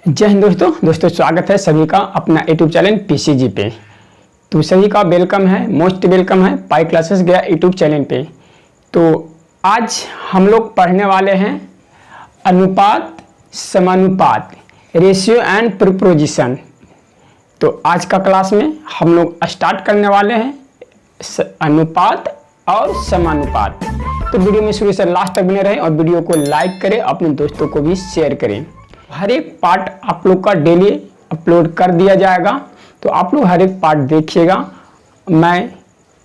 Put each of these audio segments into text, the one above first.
जय हिंद दोस्तों स्वागत है सभी का अपना यूट्यूब चैनल पीसीजी पे। तो सभी का वेलकम है, मोस्ट वेलकम है पाई क्लासेस गया यूट्यूब चैनल पे। तो आज हम लोग पढ़ने वाले हैं अनुपात, समानुपात, रेशियो एंड प्रोपोजिशन। तो आज का क्लास में हम लोग स्टार्ट करने वाले हैं अनुपात और समानुपात। तो वीडियो में शुरू से लास्ट तक बने रहें और वीडियो को लाइक करें, अपने दोस्तों को भी शेयर करें। हर एक पार्ट आप लोग का डेली अपलोड कर दिया जाएगा, तो आप लोग हर एक पार्ट देखिएगा। मैं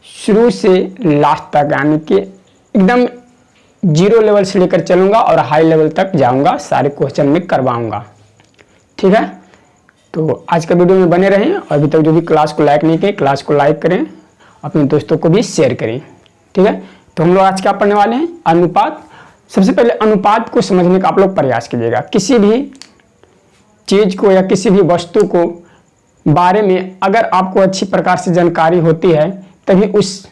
शुरू से लास्ट तक यानी कि एकदम जीरो लेवल से लेकर चलूँगा और हाई लेवल तक जाऊँगा, सारे क्वेश्चन में करवाऊँगा। ठीक है, तो आज का वीडियो में बने रहें और अभी तक जो भी क्लास को लाइक नहीं किए क्लास को लाइक करें, अपने दोस्तों को भी शेयर करें। ठीक है, तो हम लोग आज क्या पढ़ने वाले हैं अनुपात। सबसे पहले अनुपात को समझने का आप लोग प्रयास कीजिएगा। किसी भी चीज़ को या किसी भी वस्तु को बारे में अगर आपको अच्छी प्रकार से जानकारी होती है तभी उस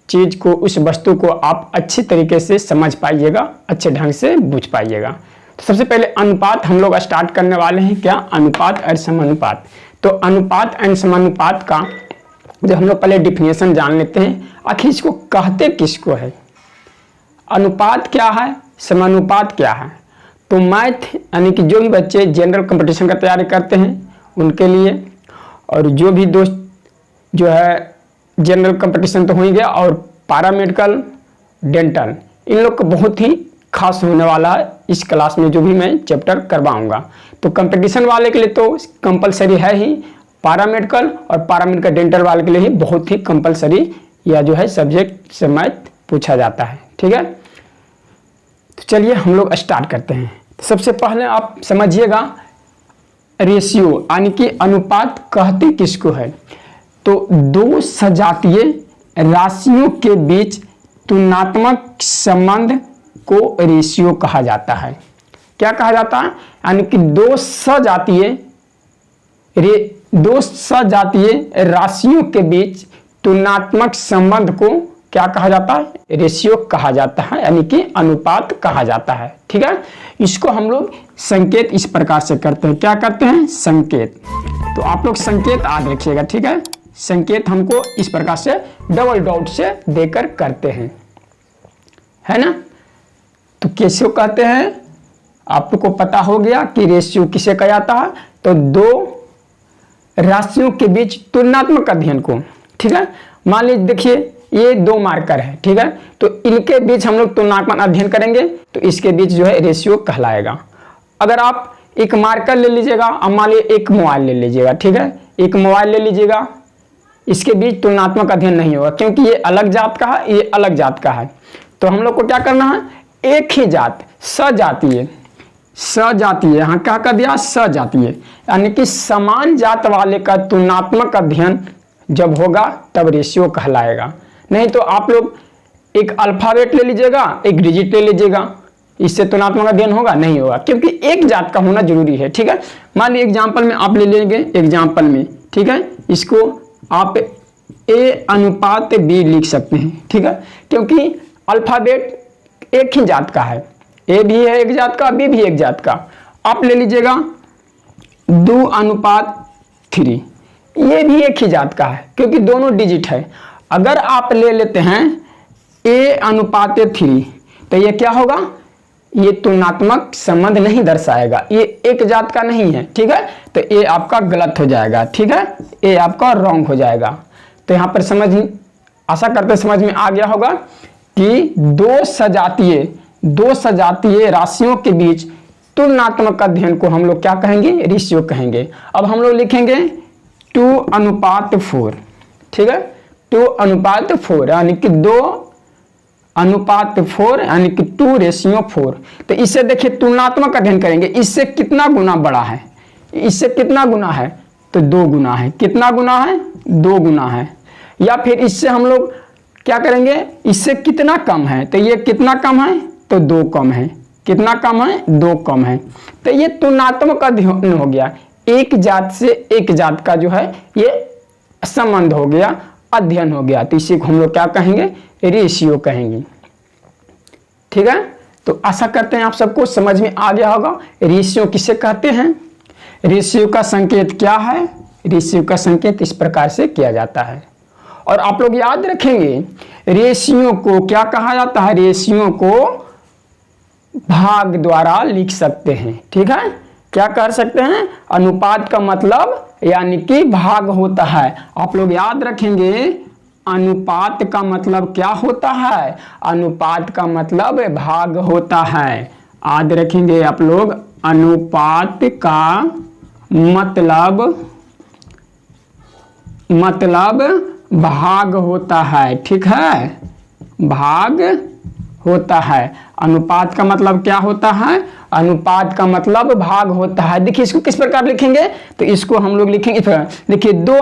चीज़ को, उस वस्तु को आप अच्छी तरीके से समझ पाइएगा, अच्छे ढंग से बुझ पाइएगा। तो सबसे पहले अनुपात हम लोग स्टार्ट करने वाले हैं। क्या? अनुपात और समानुपात। तो अनुपात एंड समानुपात का जब हम लोग पहले डिफिनेशन जान लेते हैं, आखिर इसको कहते किसको है, अनुपात क्या है, समानुपात क्या है। तो मैथ यानी कि जो भी बच्चे जनरल कंपटीशन का तैयारी करते हैं उनके लिए, और जो भी दोस्त जो है जनरल कंपटीशन तो हो ही गया, और पैरामेडिकल, डेंटल, इन लोग का बहुत ही खास होने वाला है इस क्लास में जो भी मैं चैप्टर करवाऊंगा। तो कंपटीशन वाले के लिए तो कंपलसरी है ही, पैरामेडिकल और पैरामेडिकल डेंटल वाले के लिए ही बहुत ही कंपलसरी या जो है सब्जेक्ट से मैथ पूछा जाता है। ठीक है, तो चलिए हम लोग स्टार्ट करते हैं। सबसे पहले आप समझिएगा रेशियो यानी कि अनुपात कहते किसको है। तो दो सजातीय राशियों के बीच तुलनात्मक संबंध को रेशियो कहा जाता है। क्या कहा जाता है? यानी कि दो सजातीय राशियों के बीच तुलनात्मक संबंध को क्या कहा जाता है? रेशियो कहा जाता है, यानी कि अनुपात कहा जाता है। ठीक है, इसको हम लोग संकेत इस प्रकार से करते हैं। क्या करते हैं? संकेत। तो आप लोग संकेत याद रखिएगा। ठीक है, संकेत हमको इस प्रकार से डबल डॉट से देकर करते हैं, है ना। तो कैसे कहते हैं आपको पता हो गया कि रेशियो किसे कहा जाता है। तो दो राशियों के बीच तुलनात्मक अध्ययन को। ठीक है, मान लीजिए देखिए ये दो मार्कर है। ठीक है, तो इनके बीच हम लोग तुलनात्मक अध्ययन करेंगे तो इसके बीच जो है रेशियो कहलाएगा। अगर आप एक मार्कर ले लीजिएगा, अब मान लीजिए एक मोबाइल ले लीजिएगा। ठीक है, एक मोबाइल ले लीजिएगा, इसके बीच तुलनात्मक अध्ययन नहीं होगा क्योंकि ये अलग जात का है, ये अलग जात का है। तो हम लोग को क्या करना है, एक ही जात सजातीय, यहाँ क्या कर दिया, सजातीय, यानी कि समान जात वाले का तुलनात्मक अध्ययन जब होगा तब रेशियो कहलाएगा। नहीं तो आप लोग एक अल्फाबेट ले लीजिएगा, एक डिजिट ले लीजिएगा, इससे तुलनात्मक अध्ययन होगा? नहीं होगा, क्योंकि एक जात का होना जरूरी है। ठीक है, मान लीजिए एग्जाम्पल में आप ले लेंगे, एग्जाम्पल में ठीक है इसको आप ए अनुपात बी लिख सकते हैं। ठीक है, क्योंकि अल्फाबेट एक ही जात का है, ए भी है एक जात का, बी भी एक जात का। आप ले लीजिएगा 2 अनुपात 3, ये भी एक ही जात का है क्योंकि दोनों डिजिट है। अगर आप ले लेते हैं ए अनुपात 3 तो ये क्या होगा, ये तुलनात्मक संबंध नहीं दर्शाएगा, ये एक जात का नहीं है। ठीक है, तो ये आपका गलत हो जाएगा। ठीक है, ये आपका रॉन्ग हो जाएगा। तो यहाँ पर आशा करते समझ में आ गया होगा कि दो सजातीय राशियों के बीच तुलनात्मक अध्ययन को हम लोग क्या कहेंगे, रेशियो कहेंगे। अब हम लोग लिखेंगे 2 अनुपात 4। ठीक है, 2 अनुपात 4 यानी कि 2 अनुपात 4 यानी कि 2:4। तो इससे देखिए तुलनात्मक अध्ययन करेंगे, इससे कितना गुना बड़ा है, इससे कितना गुना है, तो 2 गुना है। कितना गुना है? 2 गुना है। या फिर इससे हम लोग क्या करेंगे, इससे कितना कम है, तो ये कितना कम है, तो 2 कम है। कितना कम है? 2 कम है। तो ये तुलनात्मक अध्ययन हो गया, एक जात से एक जात का जो है ये संबंध हो गया, अध्ययन हो गया। तो इसी को हम लोग क्या कहेंगे, रेशियो कहेंगे। ठीक है, तो आशा करते हैं आप सबको समझ में आ गया होगा रेशियो किसे कहते हैं। रेशियो का संकेत क्या है? रेशियो का संकेत इस प्रकार से किया जाता है। और आप लोग याद रखेंगे रेशियो को क्या कहा जाता है? रेशियो को भाग द्वारा लिख सकते हैं। ठीक है, क्या कर सकते हैं? अनुपात का मतलब यानी कि भाग होता है। आप लोग याद रखेंगे अनुपात का मतलब क्या होता है? अनुपात का मतलब भाग होता है। याद रखेंगे आप लोग अनुपात का मतलब भाग होता है। ठीक है, भाग होता है। अनुपात का मतलब क्या होता है? अनुपात का मतलब भाग होता है। देखिए इसको किस प्रकार लिखेंगे? तो इसको हम लोग लिखेंगे इस प्रकार। देखिए 2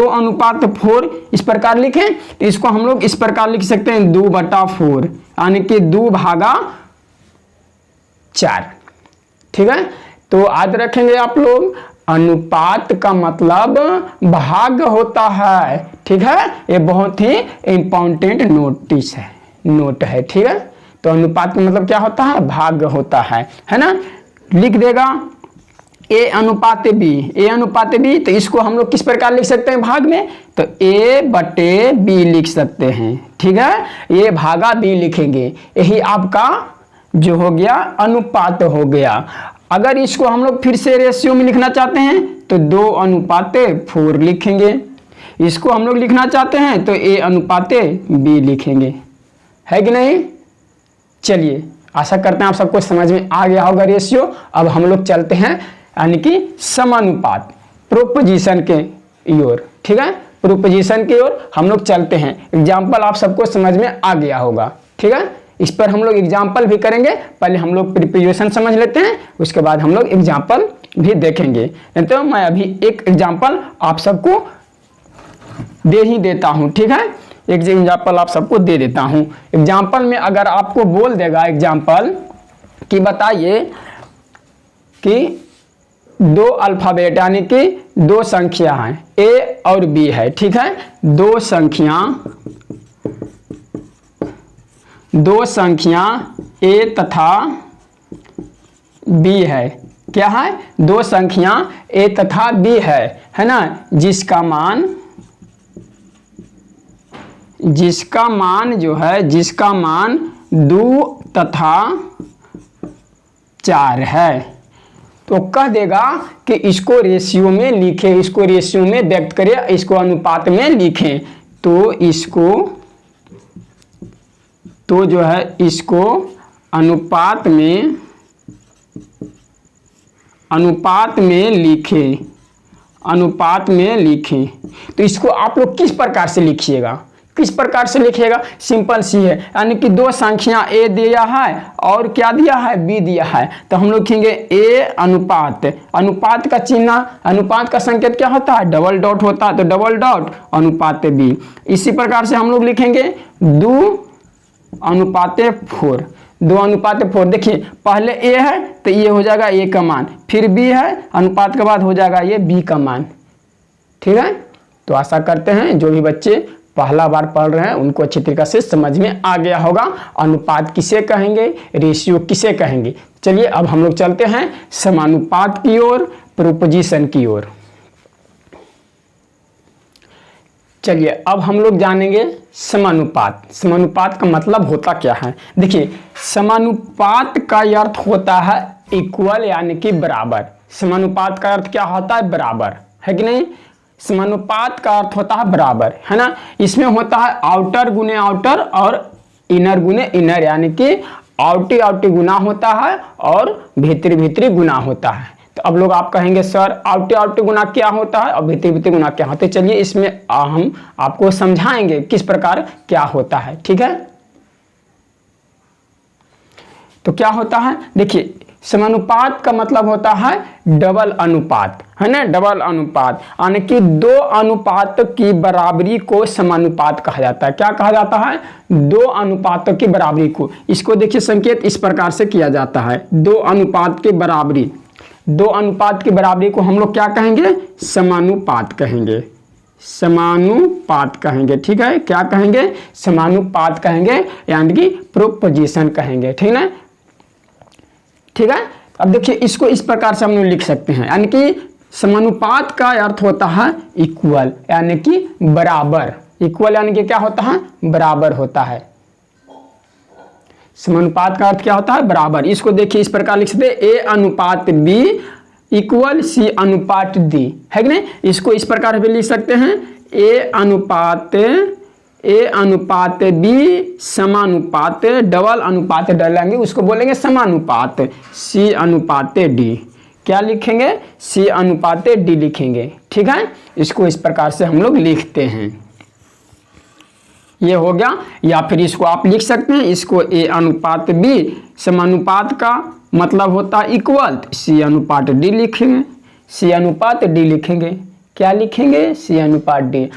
अनुपात 4 इस प्रकार लिखें। तो इसको हम लोग इस प्रकार लिख सकते हैं 2/4 यानी कि 2/4। ठीक है, तो याद रखेंगे आप लोग अनुपात का मतलब भाग होता है। ठीक है, ये बहुत ही इंपॉर्टेंट नोट है। ठीक है, तो अनुपात का मतलब क्या होता है? भाग होता है ना। लिख देगा A अनुपात B। तो इसको हम लोग किस प्रकार लिख सकते हैं भाग में? तो A/B लिख सकते हैं। ठीक है, A भागा B लिखेंगे, यही आपका जो हो गया अनुपात हो गया। अगर इसको हम लोग फिर से रेशियो में लिखना चाहते हैं तो 2/4 लिखेंगे। इसको हम लोग लिखना चाहते हैं तो A/B लिखेंगे, है कि नहीं? चलिए, आशा करते हैं आप सबको समझ में आ गया होगा रेशियो। अब हम लोग चलते हैं यानी कि समानुपात, प्रोपोजिशन के ओर। ठीक है, प्रोपोजिशन की ओर हम लोग चलते हैं। एग्जाम्पल आप सबको समझ में आ गया होगा। ठीक है, इस पर हम लोग एग्जाम्पल भी करेंगे। पहले हम लोग प्रिपोजिशन समझ लेते हैं, उसके बाद हम लोग एग्जाम्पल भी देखेंगे। तो मैं अभी एक एग्जाम्पल आप सबको दे ही देता हूं। ठीक है, एक एग्जाम्पल आप सबको दे देता हूं। एग्जाम्पल में अगर आपको बोल देगा एग्जाम्पल कि बताइए कि 2 अल्फाबेट यानी कि 2 संख्या हैं A और B है। ठीक है, 2 संख्या A तथा B है। क्या है? 2 संख्या A तथा B है ना, जिसका मान जिसका मान 2 तथा 4 है। तो कह देगा कि इसको रेशियो में लिखें, इसको रेशियो में व्यक्त करें, इसको अनुपात में लिखें। तो इसको अनुपात में लिखें। तो इसको आप लोग किस प्रकार से लिखिएगा? सिंपल सी है, यानी कि 2 संख्या A दिया है और क्या दिया है? B दिया है। तो हम लोग लिखेंगे A अनुपात का चिन्ह, अनुपात का संकेत क्या होता है? डबल डॉट होता है, तो डबल डॉट अनुपात B। इसी प्रकार से हम लोग लिखेंगे 2/4। 2/4। देखिए पहले A है तो ये हो जाएगा A का मान, फिर B है, अनुपात के बाद हो जाएगा ये B का मान। ठीक है, तो आशा करते हैं जो भी बच्चे पहला बार पढ़ रहे हैं उनको अच्छी तरीके से समझ में आ गया होगा अनुपात किसे कहेंगे, रेशियो किसे कहेंगे। चलिए अब हम लोग चलते हैं समानुपात की ओर, प्रोपोजिशन की ओर। चलिए अब हम लोग जानेंगे समानुपात। समानुपात का मतलब होता क्या है? देखिए समानुपात का अर्थ होता है इक्वल यानी कि बराबर। समानुपात का अर्थ क्या होता है? बराबर, है कि नहीं? समानुपात का अर्थ होता है बराबर, है ना। इसमें होता है आउटर गुने आउटर और इनर गुने इनर, यानी कि आउटी आउटी गुना होता है और भीतरी भीतरी गुना होता है। तो अब लोग आप कहेंगे सर आउटी आउटी गुना क्या होता है और भीतरी भीतरी गुना क्या होता है? चलिए इसमें हम आपको समझाएंगे किस प्रकार क्या होता है। ठीक है, तो क्या होता है? देखिए समानुपात का मतलब होता है डबल अनुपात, है ना। डबल अनुपात यानी कि 2 अनुपात की बराबरी को समानुपात कहा जाता है। क्या कहा जाता है? 2 अनुपातों की बराबरी को। इसको देखिए संकेत इस प्रकार से किया जाता है, 2 अनुपात की बराबरी। 2 अनुपात की बराबरी को हम लोग क्या कहेंगे? समानुपात कहेंगे। समानुपात कहेंगे। ठीक है, क्या कहेंगे? समानुपात कहेंगे, यानी कि प्रोपोजिशन कहेंगे। ठीक है, ठीक है। अब देखिए इसको इस प्रकार से हम लोग लिख सकते हैं, यानी कि समानुपात का अर्थ होता है इक्वल, यानी कि बराबर। इक्वल यानी कि क्या होता है, बराबर होता है। समानुपात का अर्थ क्या होता है, बराबर। इसको देखिए इस प्रकार लिख सकते हैं, ए अनुपात बी इक्वल सी अनुपात डी, है कि नहीं। इसको इस प्रकार भी लिख सकते हैं, ए अनुपात बी समानुपात, डबल अनुपात डालेंगे उसको बोलेंगे समानुपात, सी अनुपात डी। क्या लिखेंगे, सी अनुपात डी लिखेंगे, ठीक है। इसको इस प्रकार से हम लोग लिखते हैं, ये हो गया। या फिर इसको आप लिख सकते हैं, इसको ए अनुपात बी समानुपात का मतलब होता है इक्वल, सी अनुपात डी लिखेंगे, सी अनुपात डी लिखेंगे। क्या लिखेंगे, सी अनुपात डी।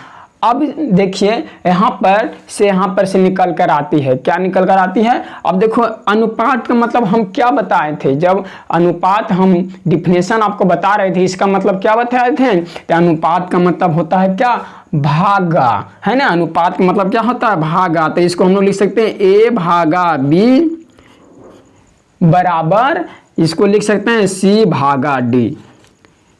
अब देखिए यहाँ पर से निकल कर आती है, क्या निकल कर आती है। अब देखो अनुपात का मतलब हम क्या बताए थे, जब अनुपात हम डिफिनेशन आपको बता रहे थे, इसका मतलब क्या बताए थे, तो अनुपात का मतलब होता है क्या, भागा, है ना। अनुपात का मतलब क्या होता है, भागा। तो इसको हम लोग लिख सकते हैं ए भागा बी बराबर, इसको लिख सकते हैं सी भागा डी,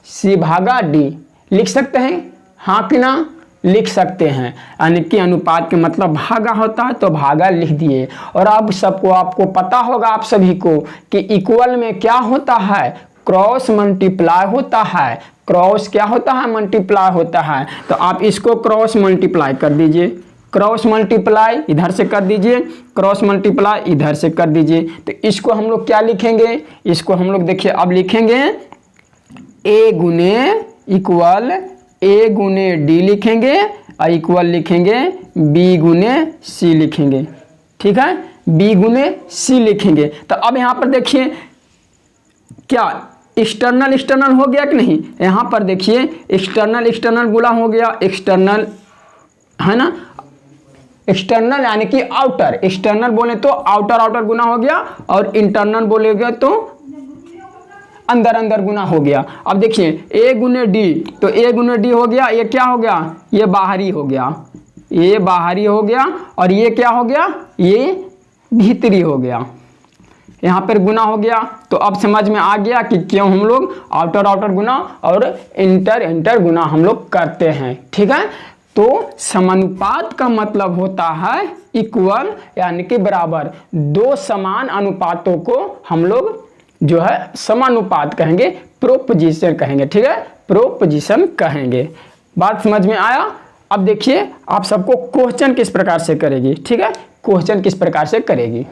सी भागा डी लिख सकते हैं, हाँ कि ना, लिख सकते हैं। यानी कि अनुपात के मतलब भागा होता है, तो भागा लिख दिए। और अब सबको आपको पता होगा आप सभी को कि इक्वल में क्या होता है, क्रॉस मल्टीप्लाई होता है। क्रॉस क्या होता है, मल्टीप्लाई होता है। तो आप इसको क्रॉस मल्टीप्लाई कर दीजिए, क्रॉस मल्टीप्लाई इधर से कर दीजिए, क्रॉस मल्टीप्लाई इधर से कर दीजिए। तो इसको हम लोग क्या लिखेंगे, इसको हम लोग देखिए अब लिखेंगे ए गुने इक्वल, ए गुने डी लिखेंगे और इक्वल लिखेंगे बी गुने सी लिखेंगे, ठीक है, बी गुने सी लिखेंगे। तो अब यहाँ पर देखिए क्या एक्सटर्नल हो गया कि नहीं। यहाँ पर देखिए एक्सटर्नल गुना हो गया, एक्सटर्नल है ना, एक्सटर्नल यानी कि आउटर, एक्सटर्नल बोले तो आउटर गुना हो गया, और इंटरनल बोलेगा तो अंदर गुना हो गया। अब देखिए ए गुने डी, तो ए गुने डी हो गया, ये क्या हो गया, ये बाहरी हो गया, ये बाहरी हो गया, और ये क्या हो गया, ये भीतरी हो गया। यहाँ पर गुना हो गया। तो अब समझ में आ गया कि क्यों हम लोग आउटर गुना और इंटर गुना हम लोग करते हैं, ठीक है। तो समानुपात का मतलब होता है इक्वल, यानी कि बराबर। दो समान अनुपातों को हम लोग जो है समानुपात कहेंगे, प्रोपोजिशन कहेंगे, ठीक है, प्रोपोजिशन कहेंगे। बात समझ में आया। अब देखिए आप सबको क्वेश्चन किस प्रकार से करेगी, ठीक है, क्वेश्चन किस प्रकार से करेगी।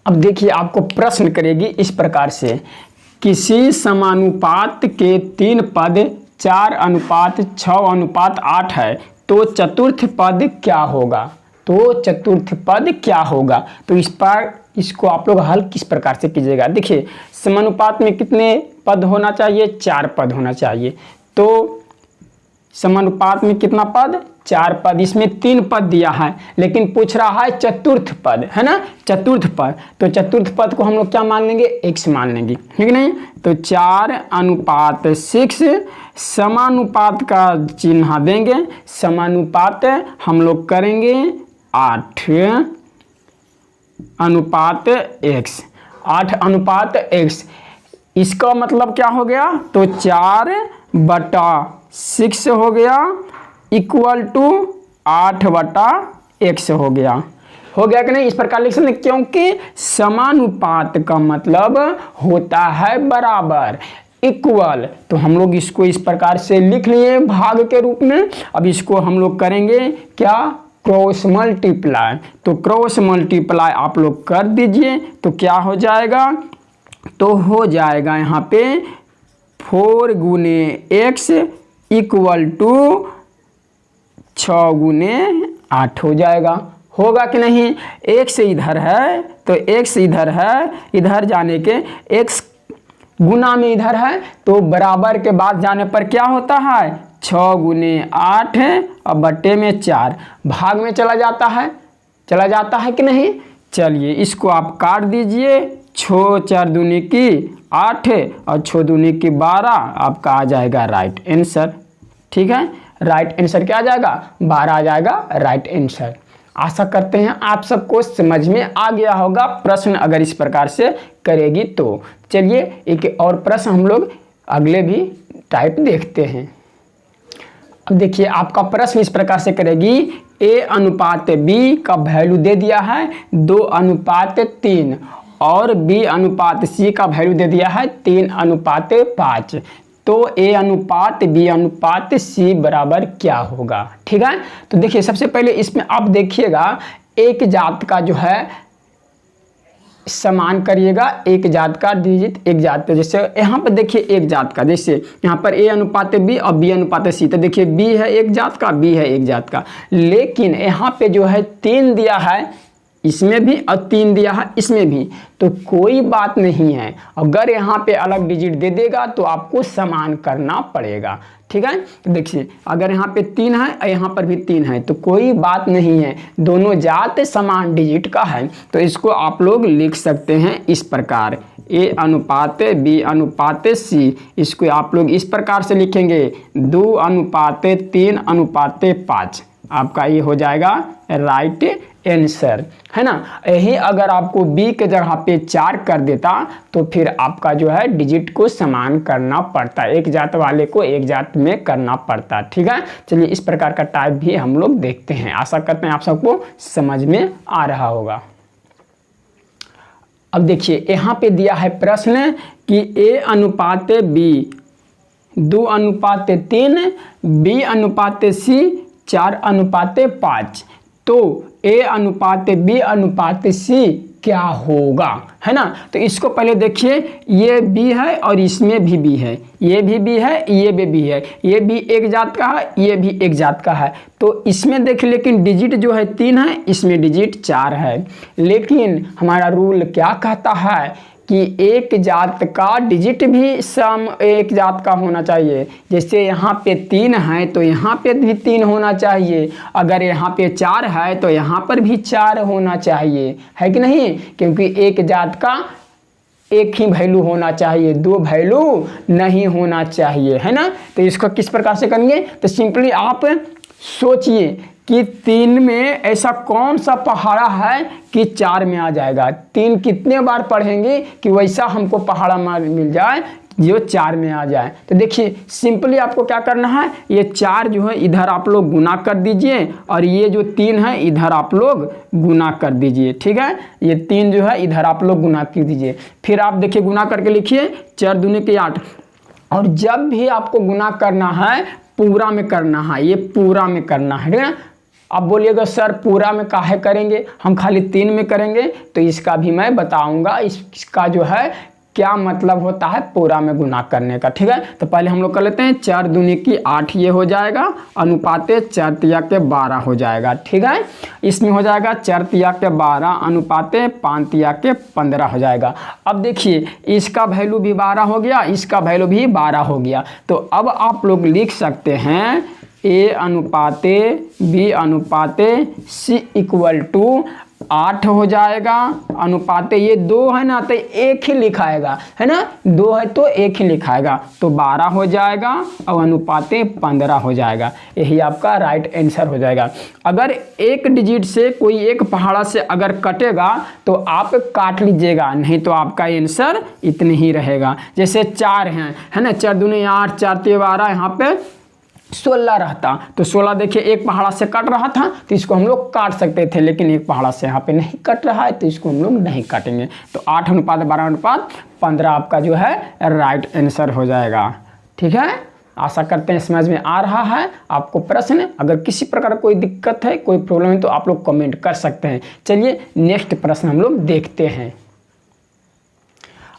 अब देखिए आपको प्रश्न करेगी इस प्रकार से, किसी समानुपात के 3 पद 4 अनुपात 6 अनुपात 8 है, तो चतुर्थ पद क्या होगा, तो चतुर्थ पद क्या होगा। तो इस पर इसको आप लोग हल किस प्रकार से कीजिएगा। देखिए समानुपात में कितने पद होना चाहिए, 4 पद होना चाहिए। तो समानुपात में कितना पद, 4 पद, इसमें 3 पद दिया है, लेकिन पूछ रहा है चतुर्थ पद, है ना, चतुर्थ पद। तो चतुर्थ पद को हम लोग क्या मान लेंगे, x मान लेंगे, ठीक नहीं। तो 4 अनुपात 6 समानुपात का चिन्ह देंगे, समानुपात हम लोग करेंगे 8 अनुपात x, 8 अनुपात x। इसका मतलब क्या हो गया, तो 4/6 हो गया इक्वल टू 8/x हो गया कि नहीं। इस प्रकार लिख सकते हैं, क्योंकि समानुपात का मतलब होता है बराबर, इक्वल। तो हम लोग इसको इस प्रकार से लिख लिए भाग के रूप में। अब इसको हम लोग करेंगे क्या, क्रॉस मल्टीप्लाई। तो क्रॉस मल्टीप्लाई आप लोग कर दीजिए, तो क्या हो जाएगा, तो हो जाएगा यहाँ पे 4 गुने x इक्वल टू 6 गुने 8 हो जाएगा, होगा कि नहीं। x इधर है तो x इधर है, इधर जाने के x गुना में इधर है, तो बराबर के बाद जाने पर क्या होता है, 6 गुने 8 और बट्टे में 4 भाग में चला जाता है कि नहीं। चलिए इसको आप काट दीजिए, 6 4 दूनी की 8 और 6 दूनी की 12, आपका आ जाएगा राइट आंसर, ठीक है। राइट आंसर क्या आ जाएगा, 12 आ जाएगा राइट आंसर। आशा करते हैं आप सबको समझ में आ गया होगा प्रश्न अगर इस प्रकार से करेगी तो। चलिए एक और प्रश्न हम लोग अगले भी टाइप देखते हैं। अब देखिए आपका प्रश्न इस प्रकार से करेगी, a अनुपात b का वैल्यू दे दिया है 2:3 और b अनुपात c का वैल्यू दे दिया है 3:5, तो a अनुपात b अनुपात c बराबर क्या होगा। ठीक है, तो देखिए सबसे पहले इसमें आप देखिएगा एक जात का जो है समान करिएगा, एक जात का डिजिट एक जात पे, जैसे यहाँ पर देखिए एक जात का, जैसे यहाँ पर a अनुपात b और b अनुपात c, तो देखिए b है एक जात का, b है एक जात का, लेकिन यहाँ पे जो है 3 दिया है इसमें भी और 3 दिया है इसमें भी, तो कोई बात नहीं है, अगर यहाँ पे अलग डिजिट दे देगा तो आपको समान करना पड़ेगा। ठीक है, तो देखिए अगर यहाँ पे 3 है और यहाँ पर भी 3 है तो कोई बात नहीं है, दोनों जात समान डिजिट का है, तो इसको आप लोग लिख सकते हैं इस प्रकार a अनुपात b अनुपात c, इसको आप लोग इस प्रकार से लिखेंगे 2:3:5, आपका ये हो जाएगा राइट आंसर, है ना। यही अगर आपको b के जगह पे 4 कर देता तो फिर आपका जो है डिजिट को समान करना पड़ता, एक जात वाले को एक जात में करना पड़ता। ठीक है, चलिए इस प्रकार का टाइप भी हम लोग देखते हैं, आशा करते हैं आप सबको समझ में आ रहा होगा। अब देखिए यहाँ पे दिया है प्रश्न कि a अनुपात b 2:3, b अनुपात c 4:5, तो a अनुपात b अनुपात c क्या होगा, है ना। तो इसको पहले देखिए, ये b है और इसमें भी b है, ये भी b है, ये भी b है, ये भी एक जात का है, ये भी एक जात का है, तो इसमें देखिए लेकिन डिजिट जो है 3 है, इसमें डिजिट 4 है, लेकिन हमारा रूल क्या कहता है कि एक जात का डिजिट भी सम एक जात का होना चाहिए। जैसे यहाँ पे 3 है तो यहाँ पे भी 3 होना चाहिए, अगर यहाँ पे 4 है तो यहाँ पर भी 4 होना चाहिए, है कि नहीं, क्योंकि एक जात का एक ही वैल्यू होना चाहिए, 2 वैल्यू नहीं होना चाहिए, है ना। तो इसको किस प्रकार से करेंगे, तो सिंपली आप सोचिए कि 3 में ऐसा कौन सा पहाड़ा है कि 4 में आ जाएगा, 3 कितने बार पढ़ेंगे कि वैसा हमको पहाड़ा मिल जाए जो 4 में आ जाए। तो देखिए सिंपली आपको क्या करना है, ये 4 जो है इधर आप लोग गुना कर दीजिए और ये जो 3 है इधर आप लोग गुना कर दीजिए। ठीक है, ये 3 जो है इधर आप लोग गुना कर दीजिए, फिर आप देखिए गुना करके लिखिए 4 दूनी के 8, और जब भी आपको गुना करना है पूरा में करना है, ये पूरा में करना है, ठीक है। अब बोलिएगा सर पूरा में काहे करेंगे, हम खाली 3 में करेंगे, तो इसका भी मैं बताऊंगा इसका जो है क्या मतलब होता है पूरा में गुना करने का। ठीक है, तो पहले हम लोग कर लेते हैं 4 दूनी की 8 ये हो जाएगा, अनुपाते 4 तिया के 12 हो जाएगा। ठीक है, इसमें हो जाएगा 4 तिया के 12 अनुपाते 5 तिया के 15 हो जाएगा। अब देखिए इसका वैल्यू भी 12 हो गया, इसका वैल्यू भी 12 हो गया, तो अब आप लोग लिख सकते हैं a अनुपाते b अनुपाते c इक्वल टू 8 हो जाएगा, अनुपाते ये 2 है ना तो 1 ही लिखाएगा, है ना, 2 है तो 1 ही लिखाएगा, तो 12 हो जाएगा और अनुपाते 15 हो जाएगा, यही आपका राइट आंसर हो जाएगा। अगर एक डिजिट से कोई एक पहाड़ा से अगर कटेगा तो आप काट लीजिएगा, नहीं तो आपका आंसर इतने ही रहेगा। जैसे 4 हैं, है ना, 4 दूनी 8 4 तिया 12, यहाँ पे 16 रहता तो 16 देखिए एक पहाड़ा से कट रहा था तो इसको हम लोग काट सकते थे, लेकिन एक पहाड़ा से यहाँ पे नहीं कट रहा है तो इसको हम लोग नहीं काटेंगे, तो 8 अनुपात 12 अनुपात 15 आपका जो है राइट आंसर हो जाएगा। ठीक है, आशा करते हैं समझ में आ रहा है आपको प्रश्न। अगर किसी प्रकार कोई दिक्कत है कोई प्रॉब्लम है तो आप लोग कमेंट कर सकते हैं। चलिए नेक्स्ट प्रश्न हम लोग देखते हैं।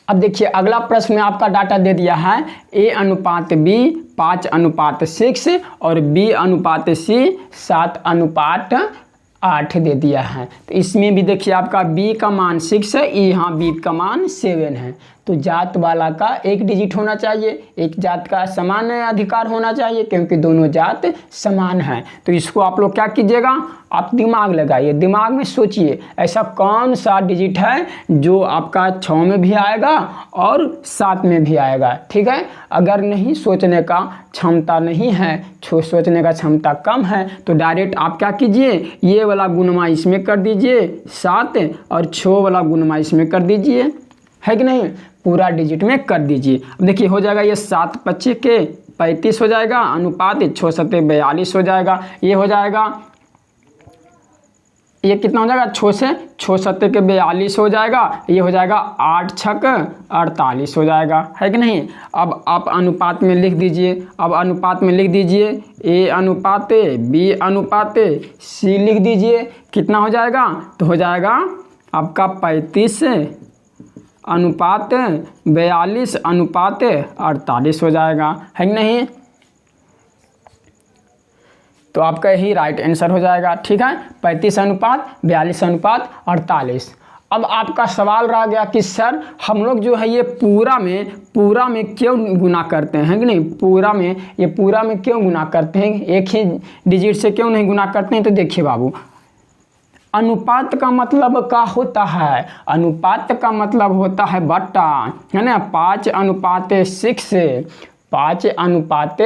अब देखिए अगला प्रश्न में आपका डाटा दे दिया है a अनुपात b 5:6 और b अनुपात c 7:8 दे दिया है। तो इसमें भी देखिए आपका b का मान 6 है, यहाँ b का मान 7 है, तो जात वाला का एक डिजिट होना चाहिए, एक जात का समान अधिकार होना चाहिए क्योंकि दोनों जात समान हैं। तो इसको आप लोग क्या कीजिएगा, आप दिमाग लगाइए, दिमाग में सोचिए ऐसा कौन सा डिजिट है जो आपका 6 में भी आएगा और 7 में भी आएगा। ठीक है, अगर नहीं सोचने का क्षमता नहीं है, सोचने का क्षमता कम है, तो डायरेक्ट आप क्या कीजिए, ये वाला गुणमा इसमें कर दीजिए 7 और 6 वाला गुणमा इसमें कर दीजिए, है कि नहीं, पूरा डिजिट में कर दीजिए। अब देखिए हो जाएगा ये 7 25 के 35 हो जाएगा, अनुपात 6 7 42 हो जाएगा। ये हो जाएगा, ये कितना हो जाएगा, 6 से 6 7 के 42 हो जाएगा। ये हो जाएगा 8 6 48 हो जाएगा, है कि नहीं। अब आप अनुपात में लिख दीजिए, अब अनुपात में लिख दीजिए ए अनुपात बी अनुपात सी लिख दीजिए, कितना हो जाएगा, तो हो जाएगा आपका 35 अनुपात 42 अनुपात 48 हो जाएगा, है कि नहीं। तो आपका यही राइट आंसर हो जाएगा। ठीक है, 35 अनुपात 42 अनुपात 48। अब आपका सवाल रह गया कि सर हम लोग जो है ये पूरा में क्यों गुना करते हैं कि नहीं, पूरा में क्यों गुना करते हैं, एक ही डिजिट से क्यों नहीं गुना करते हैं। तो देखिए बाबू, अनुपात का मतलब क्या होता है, अनुपात का मतलब होता है बट्टा, है ना। 5 अनुपात 6 5 अनुपात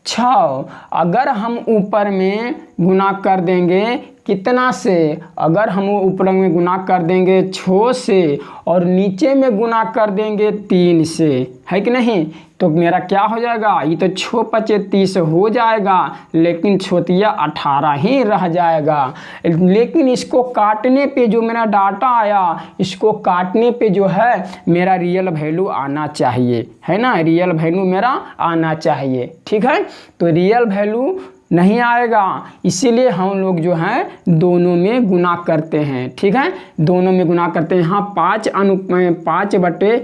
6। अगर हम ऊपर में गुना कर देंगे कितना से, अगर हम ऊपर में गुना कर देंगे 6 से और नीचे में गुना कर देंगे 3 से, है कि नहीं, तो मेरा क्या हो जाएगा, ये तो 6 5 30 हो जाएगा, लेकिन छोटिया 18 ही रह जाएगा। लेकिन इसको काटने पे जो मेरा डाटा आया, इसको काटने पे जो है मेरा रियल वैल्यू आना चाहिए, है ना, रियल वैल्यू मेरा आना चाहिए। ठीक है, तो रियल वैल्यू नहीं आएगा, इसीलिए हम लोग जो है दोनों में गुना करते हैं। ठीक है, दोनों में गुना करते हैं। यहाँ 5 बटे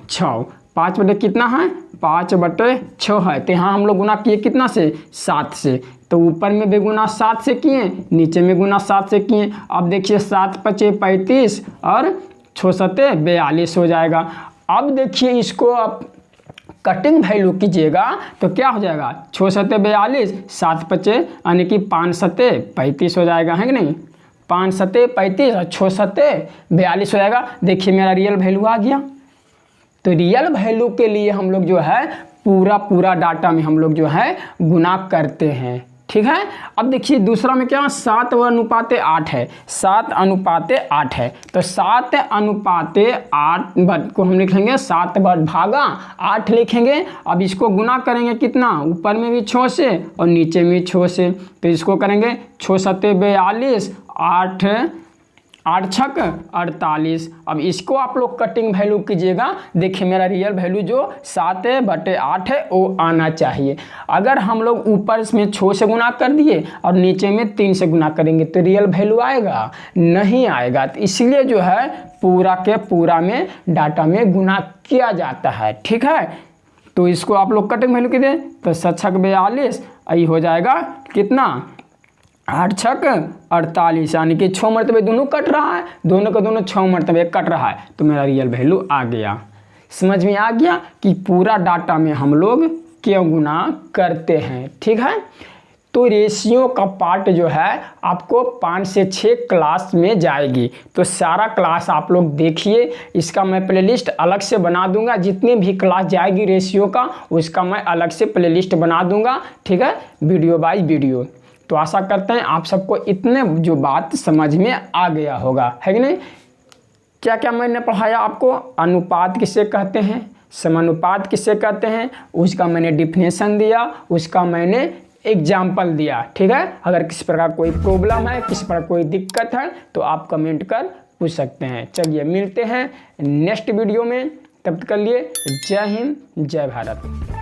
6, 5 बटे कितना है, 5 बटे 6 है, तो यहाँ हम लोग गुना किए कितना से, 7 से। तो ऊपर में भी गुना 7 से किए, नीचे में गुना 7 से किए। अब देखिए 7 5 35 और 6 7 42 हो जाएगा। अब देखिए इसको आप कटिंग वैल्यू कीजिएगा तो क्या हो जाएगा, 6 7 42 7 5 यानी कि 5 7 35 हो जाएगा, है कि नहीं। 5 7 35 और 6 7 42 हो जाएगा। देखिए मेरा रियल वैल्यू आ गया। तो रियल वैल्यू के लिए हम लोग जो है पूरा डाटा में हम लोग जो है गुना करते हैं। ठीक है, अब देखिए दूसरा में क्या 7 अनुपात 8 है, 7 अनुपात 8 है, तो 7 अनुपात 8 को हम लिखेंगे 7 भागा 8 लिखेंगे। अब इसको गुना करेंगे कितना, ऊपर में भी 6 से और नीचे में 6 से, तो इसको करेंगे 6 7 42 8 8 6 48। अब इसको आप लोग कटिंग वैल्यू कीजिएगा, देखिए मेरा रियल वैल्यू जो 7 बटे 8 है वो आना चाहिए। अगर हम लोग ऊपर में 6 से गुना कर दिए और नीचे में 3 से गुना करेंगे तो रियल वैल्यू आएगा, नहीं आएगा। तो इसलिए जो है पूरा के पूरा में डाटा में गुना किया जाता है। ठीक है, तो इसको आप लोग कटिंग वैल्यू कीजिए, तो 7 6 42 यही हो जाएगा कितना, 8 6 48, यानी कि 6 मरतबे दोनों कट रहा है, दोनों का दोनों 6 मरतबे कट रहा है, तो मेरा रियल वैल्यू आ गया। समझ में आ गया कि पूरा डाटा में हम लोग क्यों गुना करते हैं। ठीक है, तो रेशियो का पार्ट जो है आपको 5 से 6 क्लास में जाएगी, तो सारा क्लास आप लोग देखिए। इसका मैं प्लेलिस्ट अलग से बना दूंगा, जितनी भी क्लास जाएगी रेशियो का उसका मैं अलग से प्लेलिस्ट बना दूंगा। ठीक है, वीडियो बाय वीडियो। तो आशा करते हैं आप सबको इतने जो बात समझ में आ गया होगा, है कि नहीं। क्या क्या मैंने पढ़ाया आपको, अनुपात किसे कहते हैं, समानुपात किसे कहते हैं, उसका मैंने डिफिनेशन दिया, उसका मैंने एग्जाम्पल दिया। ठीक है, अगर किसी प्रकार कोई प्रॉब्लम है, किसी प्रकार कोई दिक्कत है तो आप कमेंट कर पूछ सकते हैं। चलिए मिलते हैं नेक्स्ट वीडियो में, तब तक के लिए जय हिंद जय भारत।